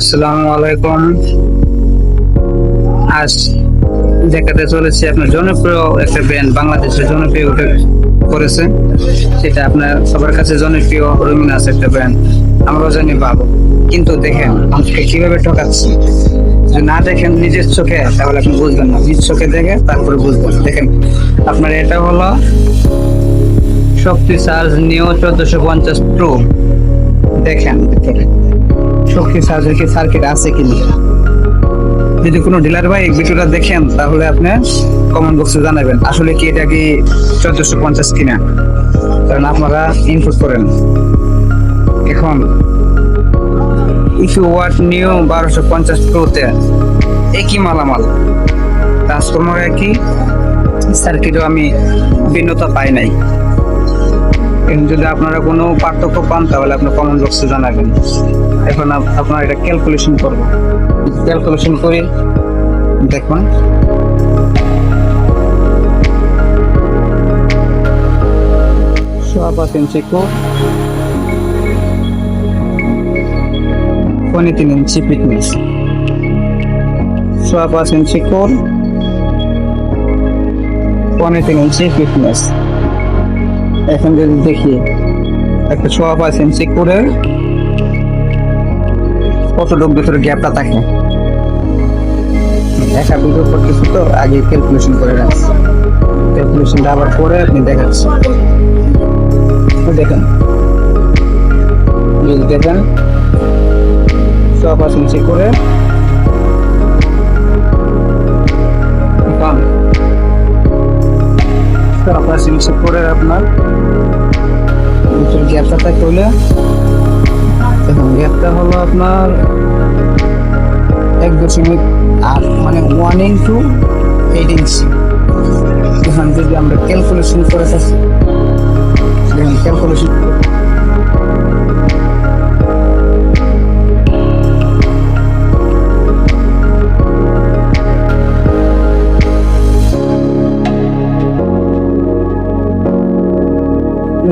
আসসালামু আলাইকুম। আজ দেখাতে চলেছি আপনার জনপ্রিয় একটা ব্যান্ড, বাংলাদেশের জনপ্রিয় উঠে করেছে, সেটা আপনার সবার কাছে জনপ্রিয় রুমিনাস একটা ব্যান্ড। আমরাও জানি ভালো, কিন্তু দেখেন আমাকে কিভাবে ঠকাচ্ছে। যদি না দেখেন নিজের চোখে তাহলে আপনি বুঝবেন না, নিজ চোখে দেখে তারপরে বুঝবেন। দেখেন আপনার এটা হলো শক্তি চার্জ নিও 1450 প্রো। দেখেন ভিতরে শক্তি চার্জের কি সার্কিট আছে কিনা। যদি কোনো ডিলার ভাই ভিডিওটা দেখেন তাহলে আপনি কমেন্ট বক্সে জানাবেন আসলে কি এটা কি 1450 কিনা, কারণ আপনারা ইনপুট করেন। এখন ইফু ওয়াট নিউ 1250 প্রোতে একই মালামাল, ট্রান্সফরমার একই, সার্কিটও আমি ভিন্নতা পাই নাই। যদি আপনারা কোনো পার্থক্য পান তাহলে আপনি কমেন্ট বক্সে জানাবেন। এখন আপনারা এটা ক্যালকুলেশন করবো, ক্যালকুলেশন করে দেখুন। সোয়া 5 ইঞ্চি কোর, 3 ইঞ্চি ফিটনেস। সোয়া 5 ইঞ্চি কোর, 3 ইঞ্চি ফিটনেস। এখন যদি দেখি একটা সোয়া 5 ইঞ্চি কোরের কতটুকু ভিতরে গ্যাপটা থাকে, একা ভিডিও করতেছি তো আগে ক্যালকুলেশন করে রাখছি। ক্যালকুলেশনটা আবার করে আপনি দেখাচ্ছি। দেখেন যদি দেখেন সোয়া 5 ইঞ্চি করে সোয়া 5 ইঞ্চি করে আপনার গ্যাপটা থাকে হলে, দেখুন গ্যাপটা হলো আপনার 1.8 মানে 1:8 ইঞ্চি। এখন যদি আমরা ক্যালকুলেশন করে থাকি, দেখুন ক্যালকুলেশন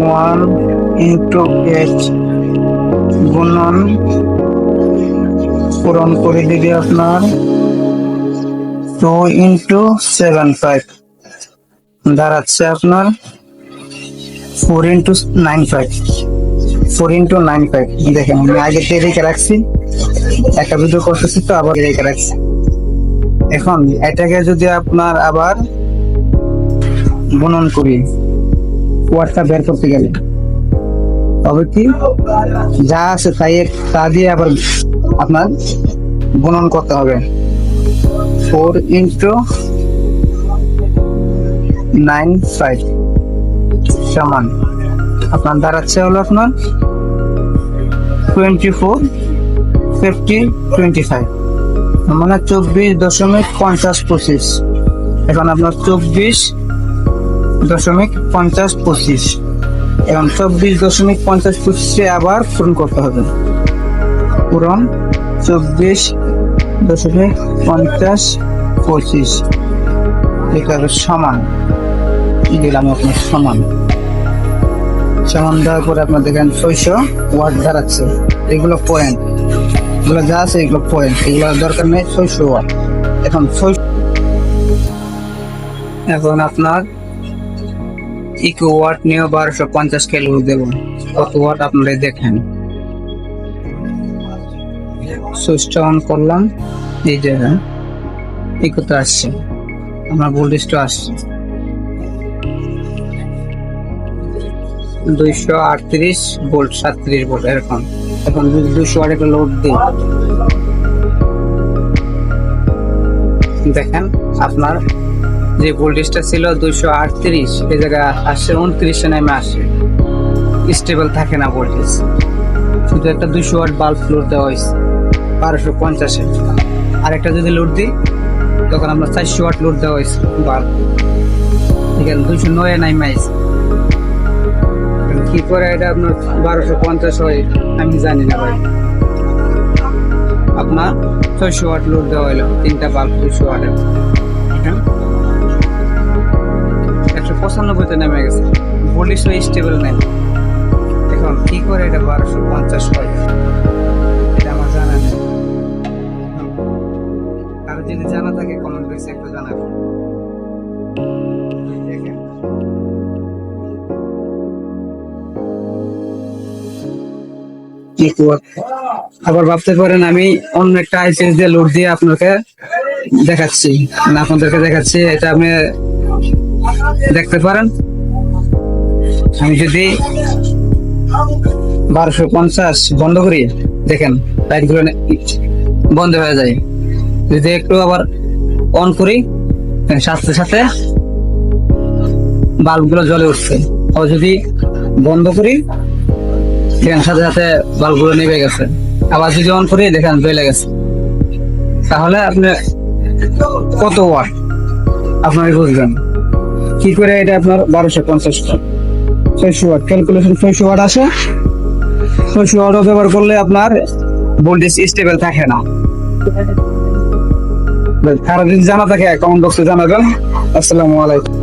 ওয়ান ইন্টু 8 গুণন পূরণ করে দিবে আপনার 2:75 দাঁড়াচ্ছে আপনার 4:95। 4:95 দেখেন আমি আগে রেখে রাখছি, একটা ভিডিও করতেছি তো আবার রেখে রাখছি। এখন এটাকে যদি আপনার আবার গুণন করি ওয়াটটা বের করতে গেলে, তবে কি যা আছে তাই তা দিয়ে আবার আপনার গুণন করতে হবে। 4:95 সমান আপনার দাঁড়াচ্ছে হলো আপনার 24:50:25 মানে 24.5025। এখন আপনার 24.5025, এখন 24.5025 আবার পূরণ করতে হবে। পূরণ 24.5025 এটাকে সমান দিলাম আপনার সমান দেওয়ার পরে আপনার দেখেন 600 ওয়াট দাঁড়াচ্ছে। এগুলো পয়েন্ট, এগুলো যা আছে এগুলো পয়েন্ট, এগুলো দরকার নেই। 600 ওয়াট। এখন আপনার ইকো ওয়াট নিয়ে 1250 ক্যালোরি দেব। কত ওয়াট আপনারা দেখেন। সুইচটা অন করলাম, এই যে ইকোতে আসছে, আমার ভোল্টেজটা আসছে 238 ভোল্ট, 37 ভোল্ট এরকম। এখন যদি 200 ওয়াট একটা লোড দিই, দেখেন আপনার যে ভোল্টেজটা ছিল 238 এই জায়গায় আসছে 29 নেমে আসে, স্টেবল থাকে না ভোল্টেজ। শুধু একটা 200 ওয়াট বাল্ব লোড দেওয়া হয়েছে 1250-এ। আর একটা যদি লোড দিই তখন আমরা 400 ওয়াট লোড দেওয়া হয়েছে বাল্ব, এখানে 209 নেমে আসছে। কি করে এটা আপনার 1250 হয় আমি জানি না ভাই। আপনার 600 ওয়াট লোড দেওয়া হলো, 3টা বাল্ব 200 ওয়াটের, 195-তে নেমে গেছে, ভোল্টেজ স্টেবল নেই। এখন কি করে এটা 1250 হয় এটা আমার জানা নেই। যদি জানা থাকে কমেন্ট বক্সে একটু জানাবেন। দেখেন। আবার ভাবতে পারেন আমি অন্য একটা আইসিএস দিয়ে লোড দিয়ে আপনাকে দেখাচ্ছি, না আপনাদেরকে দেখাচ্ছি, এটা আপনি দেখতে পারেন। আমি যদি 1250 বন্ধ করি, দেখেন লাইট গুলো বন্ধ হয়ে যায়। যদি একটু আবার অন করি, সাথে সাথে বাল্ব গুলো জ্বলে উঠছে। আবার যদি বন্ধ করি, দেখেন সাথে সাথে বাল্ব গুলো নিভে গেছে। আবার যদি অন করি, দেখেন জ্বলে গেছে। তাহলে আপনি কত ওয়াট আপনার বুঝবেন কি করে। এটা আপনার 1250 600 ওয়াট ক্যালকুলেশন, 600 ওয়াট আসে। 600 ওয়াট ব্যবহার করলে আপনার ভোল্টেজ স্টেবল থাকে না। কারো যদি জানা থাকে কমেন্ট বক্সে জানাবেন। আসসালামু আলাইকুম।